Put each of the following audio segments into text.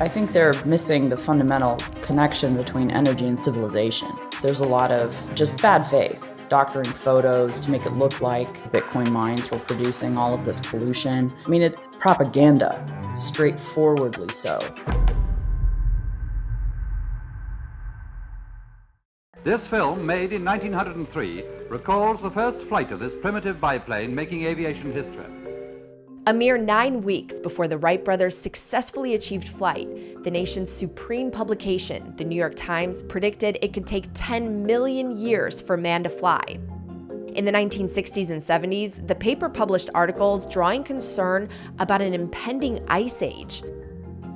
I think they're missing the fundamental connection between energy and civilization. There's a lot of just bad faith, doctoring photos to make it look like Bitcoin mines were producing all of this pollution. I mean, it's propaganda, straightforwardly so. This film, made in 1903, recalls the first flight of this primitive biplane making aviation history. A mere 9 weeks before the Wright brothers successfully achieved flight, the nation's supreme publication, the New York Times, predicted it could take 10 million years for man to fly. In the 1960s and 70s, the paper published articles drawing concern about an impending ice age.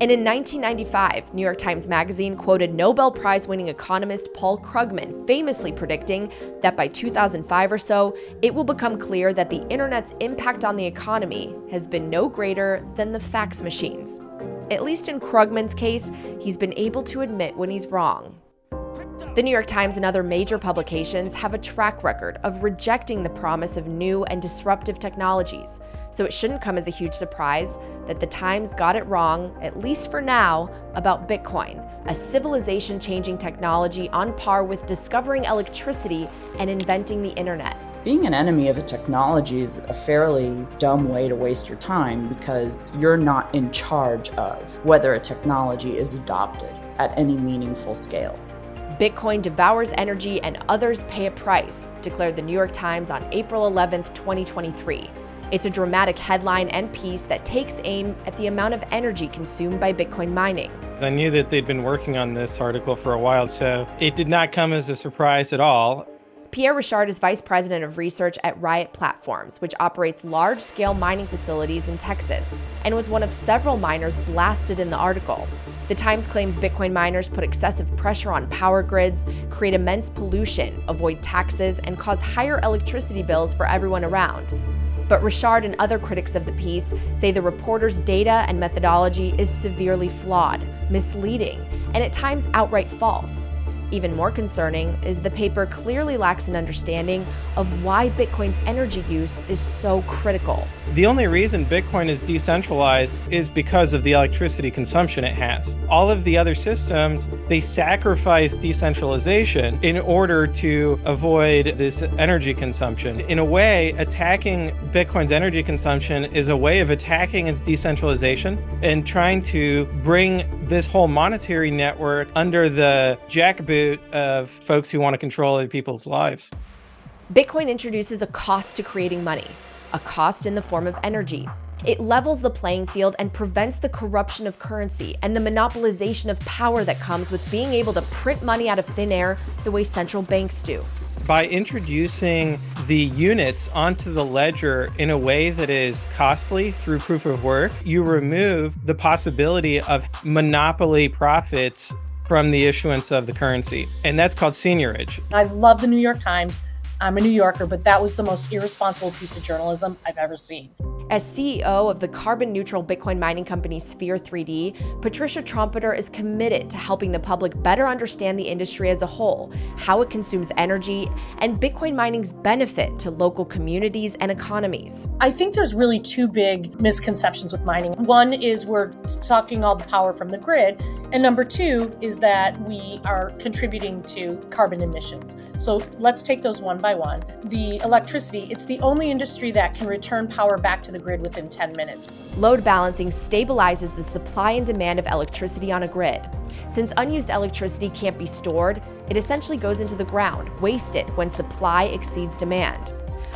And in 1995, New York Times Magazine quoted Nobel Prize-winning economist Paul Krugman famously predicting that by 2005 or so, it will become clear that the internet's impact on the economy has been no greater than the fax machines. At least in Krugman's case, he's been able to admit when he's wrong. The New York Times and other major publications have a track record of rejecting the promise of new and disruptive technologies, so it shouldn't come as a huge surprise that the Times got it wrong, at least for now, about Bitcoin, a civilization-changing technology on par with discovering electricity and inventing the internet. Being an enemy of a technology is a fairly dumb way to waste your time because you're not in charge of whether a technology is adopted at any meaningful scale. Bitcoin devours energy and others pay a price, declared the New York Times on April 11, 2023. It's a dramatic headline and piece that takes aim at the amount of energy consumed by Bitcoin mining. I knew that they'd been working on this article for a while, so it did not come as a surprise at all. Pierre Richard is vice president of research at Riot Platforms, which operates large-scale mining facilities in Texas, and was one of several miners blasted in the article. The Times claims Bitcoin miners put excessive pressure on power grids, create immense pollution, avoid taxes, and cause higher electricity bills for everyone around. But Richard and other critics of the piece say the reporter's data and methodology is severely flawed, misleading, and at times outright false. Even more concerning is the paper clearly lacks an understanding of why Bitcoin's energy use is so critical. The only reason Bitcoin is decentralized is because of the electricity consumption it has. All of the other systems, they sacrifice decentralization in order to avoid this energy consumption. In a way, attacking Bitcoin's energy consumption is a way of attacking its decentralization and trying to bring this whole monetary network under the jackboot of folks who want to control other people's lives. Bitcoin introduces a cost to creating money, a cost in the form of energy. It levels the playing field and prevents the corruption of currency and the monopolization of power that comes with being able to print money out of thin air the way central banks do. By introducing the units onto the ledger in a way that is costly through proof of work, you remove the possibility of monopoly profits from the issuance of the currency. And that's called seigniorage. I love the New York Times. I'm a New Yorker, but that was the most irresponsible piece of journalism I've ever seen. As CEO of the carbon-neutral Bitcoin mining company Sphere 3D, Patricia Trumpeter is committed to helping the public better understand the industry as a whole, how it consumes energy, and Bitcoin mining's benefit to local communities and economies. I think there's really two big misconceptions with mining. One is we're sucking all the power from the grid, and number two is that we are contributing to carbon emissions. So let's take those one by one. The electricity, it's the only industry that can return power back to the grid within 10 minutes. Load balancing stabilizes the supply and demand of electricity on a grid. Since unused electricity can't be stored, it essentially goes into the ground, wasted when supply exceeds demand.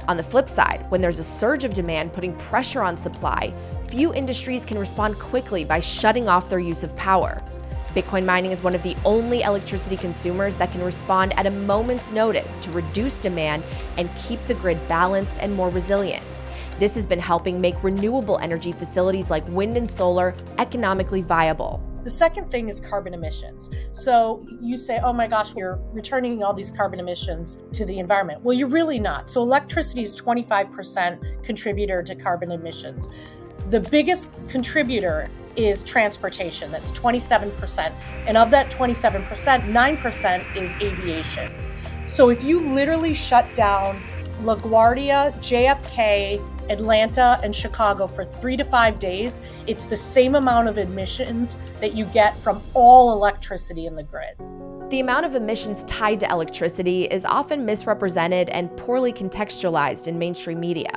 On the flip side, when there's a surge of demand putting pressure on supply, few industries can respond quickly by shutting off their use of power. Bitcoin mining is one of the only electricity consumers that can respond at a moment's notice to reduce demand and keep the grid balanced and more resilient. This has been helping make renewable energy facilities like wind and solar economically viable. The second thing is carbon emissions. So you say, oh my gosh, you're returning all these carbon emissions to the environment. Well, you're really not. So electricity is 25% contributor to carbon emissions. The biggest contributor is transportation, that's 27%. And of that 27%, 9% is aviation. So if you literally shut down LaGuardia, JFK, Atlanta, and Chicago for 3 to 5 days, it's the same amount of emissions that you get from all electricity in the grid. The amount of emissions tied to electricity is often misrepresented and poorly contextualized in mainstream media.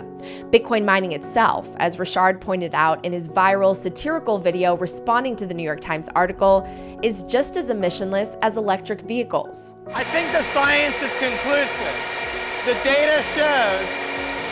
Bitcoin mining itself, as Richard pointed out in his viral satirical video responding to the New York Times article, is just as emissionless as electric vehicles. I think the science is conclusive. The data shows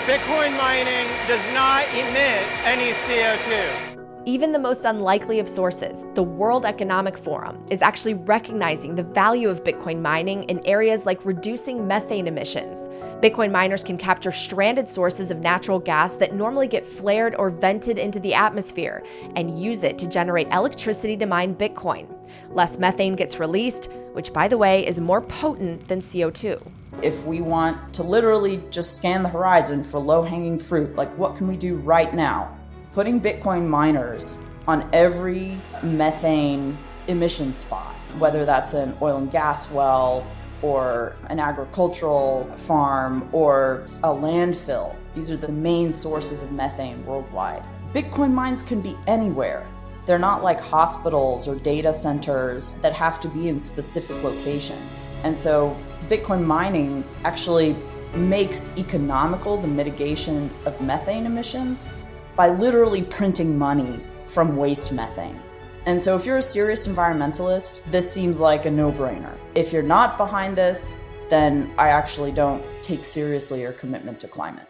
Bitcoin mining does not emit any CO2. Even the most unlikely of sources, the World Economic Forum, is actually recognizing the value of Bitcoin mining in areas like reducing methane emissions. Bitcoin miners can capture stranded sources of natural gas that normally get flared or vented into the atmosphere and use it to generate electricity to mine Bitcoin. Less methane gets released, which, by the way, is more potent than CO2. If we want to literally just scan the horizon for low-hanging fruit, like what can we do right now? Putting Bitcoin miners on every methane emission spot, whether that's an oil and gas well or an agricultural farm or a landfill. These are the main sources of methane worldwide. Bitcoin mines can be anywhere. They're not like hospitals or data centers that have to be in specific locations. And so Bitcoin mining actually makes economical the mitigation of methane emissions by literally printing money from waste methane. And so if you're a serious environmentalist, this seems like a no-brainer. If you're not behind this, then I actually don't take seriously your commitment to climate.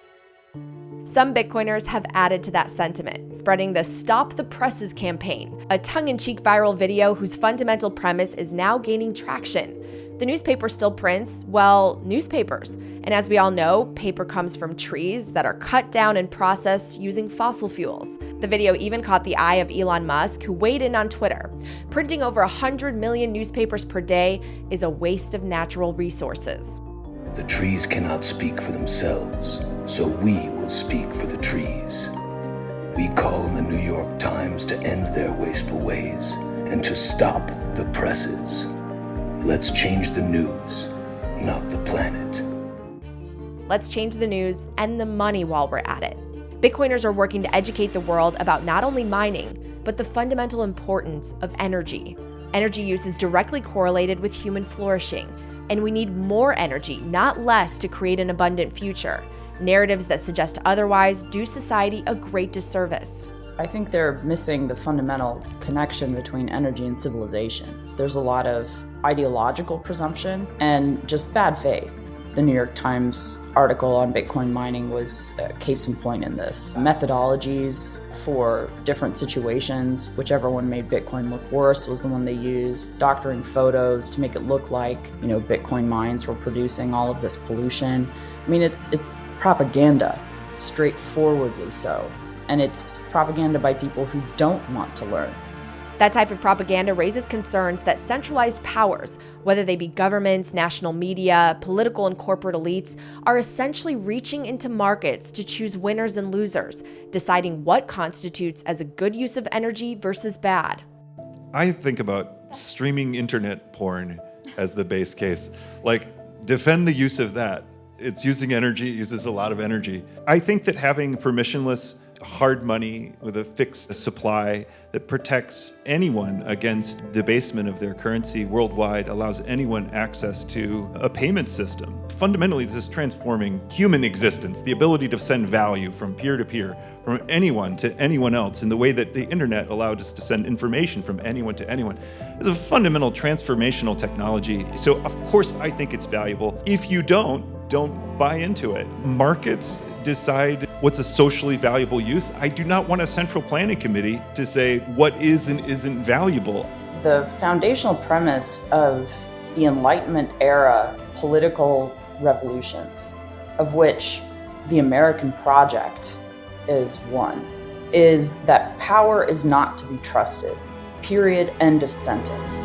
Some Bitcoiners have added to that sentiment, spreading the Stop the Presses campaign, a tongue-in-cheek viral video whose fundamental premise is now gaining traction. The newspaper still prints, well, newspapers. And as we all know, paper comes from trees that are cut down and processed using fossil fuels. The video even caught the eye of Elon Musk, who weighed in on Twitter. Printing over 100 million newspapers per day is a waste of natural resources. The trees cannot speak for themselves, so we will speak for the trees. We call on the New York Times to end their wasteful ways and to stop the presses. Let's change the news, not the planet. Let's change the news and the money while we're at it. Bitcoiners are working to educate the world about not only mining, but the fundamental importance of energy. Energy use is directly correlated with human flourishing, and we need more energy, not less, to create an abundant future. Narratives that suggest otherwise do society a great disservice. I think they're missing the fundamental connection between energy and civilization. There's a lot of ideological presumption and just bad faith. The New York Times article on Bitcoin mining was a case in point in this. Methodologies for different situations, whichever one made Bitcoin look worse was the one they used. Doctoring photos to make it look like, Bitcoin mines were producing all of this pollution. I mean, it's propaganda, straightforwardly so. And it's propaganda by people who don't want to learn. That type of propaganda raises concerns that centralized powers, whether they be governments, national media, political and corporate elites, are essentially reaching into markets to choose winners and losers, deciding what constitutes as a good use of energy versus bad. I think about streaming internet porn as the base case. Like, defend the use of that. It's using energy, it uses a lot of energy. I think that having permissionless hard money with a fixed supply that protects anyone against debasement of their currency worldwide, allows anyone access to a payment system. Fundamentally, this is transforming human existence, the ability to send value from peer to peer, from anyone to anyone else, in the way that the internet allowed us to send information from anyone to anyone. It's a fundamental transformational technology. So of course I think it's valuable. If you don't buy into it. Markets decide what's a socially valuable use. I do not want a central planning committee to say what is and isn't valuable. The foundational premise of the Enlightenment era political revolutions, of which the American project is one, is that power is not to be trusted. Period. End of sentence.